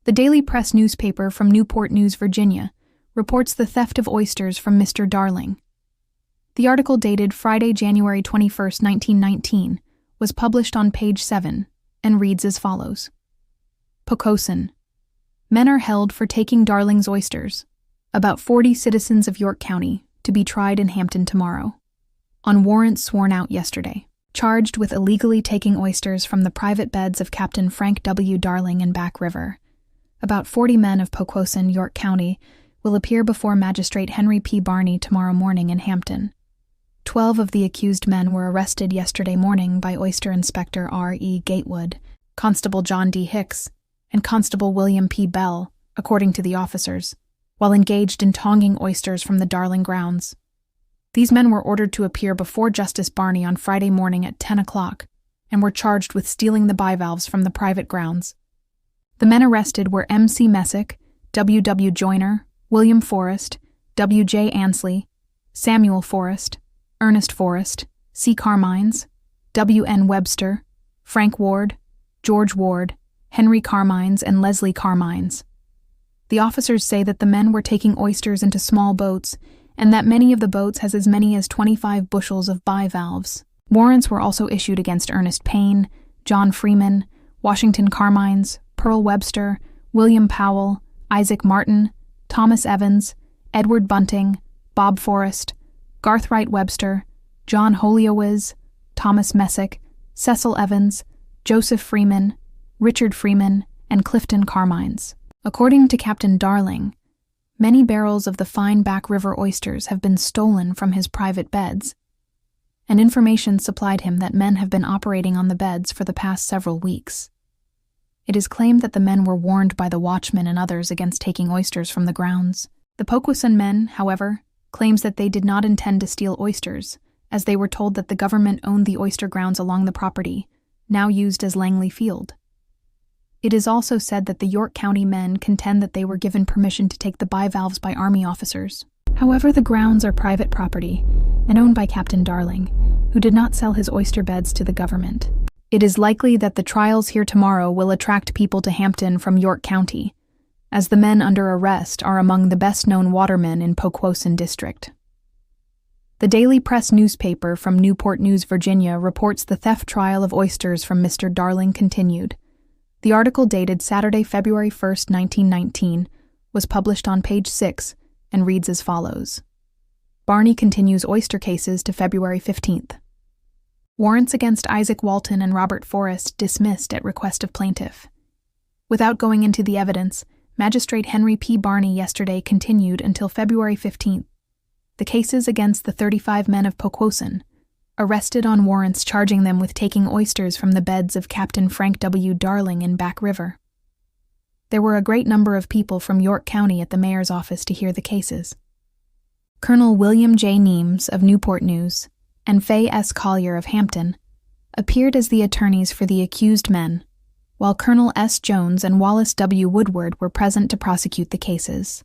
The Daily Press newspaper from Newport News, Virginia, reports the theft of oysters from Mr. Darling. The article, dated Friday, January 21, 1919, was published on page 7 and reads as follows. Poquoson. Men are held for taking Darling's oysters, about 40 citizens of York County, to be tried in Hampton tomorrow, on warrants sworn out yesterday, charged with illegally taking oysters from the private beds of Captain Frank W. Darling in Back River. About 40 men of Poquoson, York County, will appear before Magistrate Henry P. Barney tomorrow morning in Hampton. 12 of the accused men were arrested yesterday morning by Oyster Inspector R. E. Gatewood, Constable John D. Hicks, and Constable William P. Bell, according to the officers, while engaged in tonging oysters from the Darling grounds. These men were ordered to appear before Justice Barney on Friday morning at 10 o'clock and were charged with stealing the bivalves from the private grounds. The men arrested were M. C. Messick, W. W. Joyner, William Forrest, W. J. Ansley, Samuel Forrest, Ernest Forrest, C. Carmines, W. N. Webster, Frank Ward, George Ward, Henry Carmines, and Leslie Carmines. The officers say that the men were taking oysters into small boats and that many of the boats has as many as 25 bushels of bivalves. Warrants were also issued against Ernest Payne, John Freeman, Washington Carmines, Pearl Webster, William Powell, Isaac Martin, Thomas Evans, Edward Bunting, Bob Forrest, Garthright Webster, John Holyowiz, Thomas Messick, Cecil Evans, Joseph Freeman, Richard Freeman, and Clifton Carmines. According to Captain Darling, many barrels of the fine Back River oysters have been stolen from his private beds, and information supplied him that men have been operating on the beds for the past several weeks. It is claimed that the men were warned by the watchmen and others against taking oysters from the grounds. The Poquoson men, however, claims that they did not intend to steal oysters, as they were told that the government owned the oyster grounds along the property, now used as Langley Field. It is also said that the York County men contend that they were given permission to take the bivalves by Army officers. However, the grounds are private property and owned by Captain Darling, who did not sell his oyster beds to the government. It is likely that the trials here tomorrow will attract people to Hampton from York County, as the men under arrest are among the best-known watermen in Poquoson District. The Daily Press newspaper from Newport News, Virginia, reports the theft trial of oysters from Mr. Darling continued. The article, dated Saturday, February 1, 1919, was published on page 6 and reads as follows. Barney continues oyster cases to February 15th. Warrants against Isaac Walton and Robert Forrest dismissed at request of plaintiff. Without going into the evidence, Magistrate Henry P. Barney yesterday continued until February 15th. The cases against the 35 men of Poquoson, arrested on warrants charging them with taking oysters from the beds of Captain Frank W. Darling in Back River. There were a great number of people from York County at the mayor's office to hear the cases. Colonel William J. Neames of Newport News and Fay S. Collier of Hampton appeared as the attorneys for the accused men, while Colonel S. Jones and Wallace W. Woodward were present to prosecute the cases.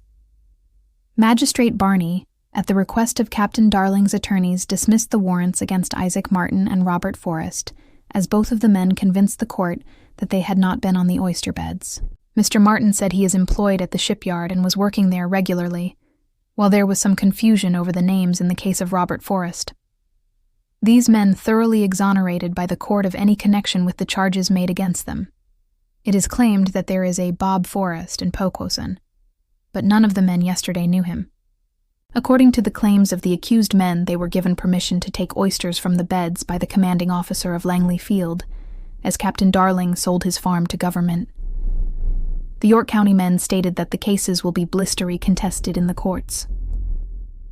Magistrate Barney, at the request of Captain Darling's attorneys, dismissed the warrants against Isaac Martin and Robert Forrest, as both of the men convinced the court that they had not been on the oyster beds. Mr. Martin said he is employed at the shipyard and was working there regularly, while there was some confusion over the names in the case of Robert Forrest. These men thoroughly exonerated by the court of any connection with the charges made against them. It is claimed that there is a Bob Forrest in Poquoson, but none of the men yesterday knew him. According to the claims of the accused men, they were given permission to take oysters from the beds by the commanding officer of Langley Field, as Captain Darling sold his farm to government. The York County men stated that the cases will be blistery contested in the courts.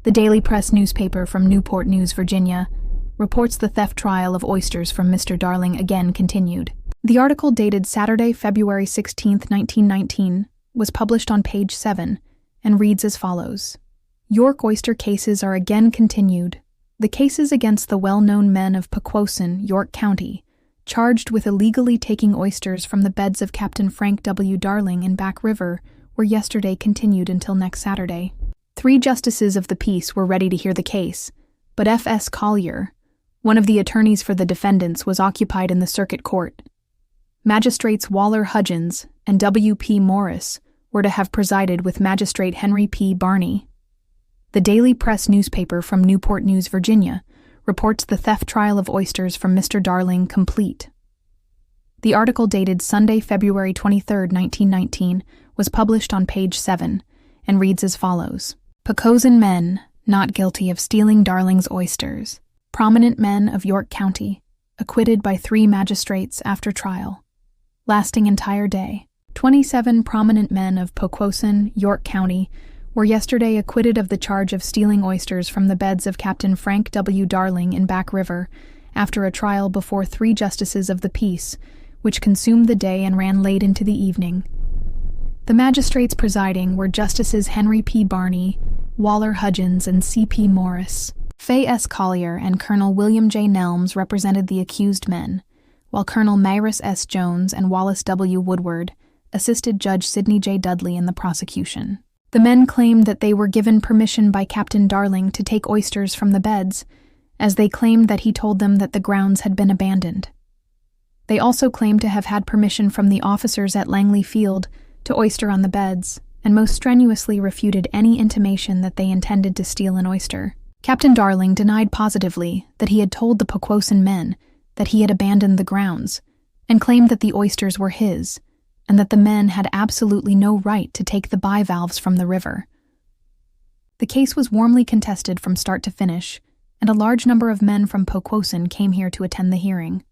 The Daily Press newspaper from Newport News, Virginia, reports the theft trial of oysters from Mr. Darling again continued. The article, dated Saturday, February 16, 1919, was published on page 7 and reads as follows. York oyster cases are again continued. The cases against the well-known men of Poquoson, York County, charged with illegally taking oysters from the beds of Captain Frank W. Darling in Back River, were yesterday continued until next Saturday. 3 justices of the peace were ready to hear the case, but F. S. Collier, one of the attorneys for the defendants, was occupied in the circuit court. Magistrates Waller Hudgens, and W.P. Morris were to have presided with Magistrate Henry P. Barney. The Daily Press newspaper from Newport News, Virginia, reports the theft trial of oysters from Mr. Darling complete. The article dated Sunday, February 23, 1919, was published on page 7 and reads as follows. Poquoson men not guilty of stealing Darling's oysters. Prominent men of York County, acquitted by 3 magistrates after trial, lasting entire day. 27 prominent men of Poquoson, York County, were yesterday acquitted of the charge of stealing oysters from the beds of Captain Frank W. Darling in Back River after a trial before 3 justices of the peace, which consumed the day and ran late into the evening. The magistrates presiding were Justices Henry P. Barney, Waller Hudgens, and C.P. Morris. Fay S. Collier and Colonel William J. Nelms represented the accused men, while Colonel Mayrus S. Jones and Wallace W. Woodward assisted Judge Sidney J. Dudley in the prosecution. The men claimed that they were given permission by Captain Darling to take oysters from the beds, as they claimed that he told them that the grounds had been abandoned. They also claimed to have had permission from the officers at Langley Field to oyster on the beds, and most strenuously refuted any intimation that they intended to steal an oyster. Captain Darling denied positively that he had told the Poquoson men that he had abandoned the grounds, and claimed that the oysters were his, and that the men had absolutely no right to take the bivalves from the river. The case was warmly contested from start to finish, and a large number of men from Poquoson came here to attend the hearing.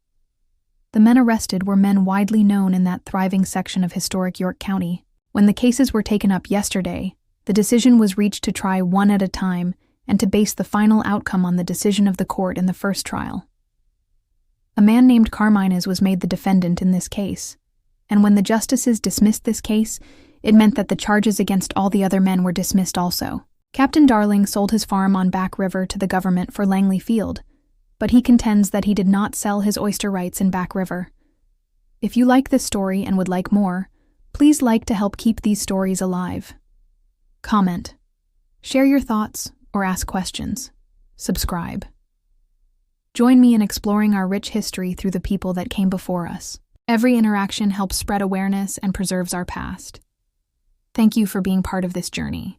The men arrested were men widely known in that thriving section of historic York County. When the cases were taken up yesterday, the decision was reached to try one at a time and to base the final outcome on the decision of the court in the first trial. A man named Carmines was made the defendant in this case, and when the justices dismissed this case, it meant that the charges against all the other men were dismissed also. Captain Darling sold his farm on Back River to the government for Langley Field, but he contends that he did not sell his oyster rights in Back River. If you like this story and would like more, please like to help keep these stories alive. Comment, share your thoughts, or ask questions. Subscribe. Join me in exploring our rich history through the people that came before us. Every interaction helps spread awareness and preserves our past. Thank you for being part of this journey.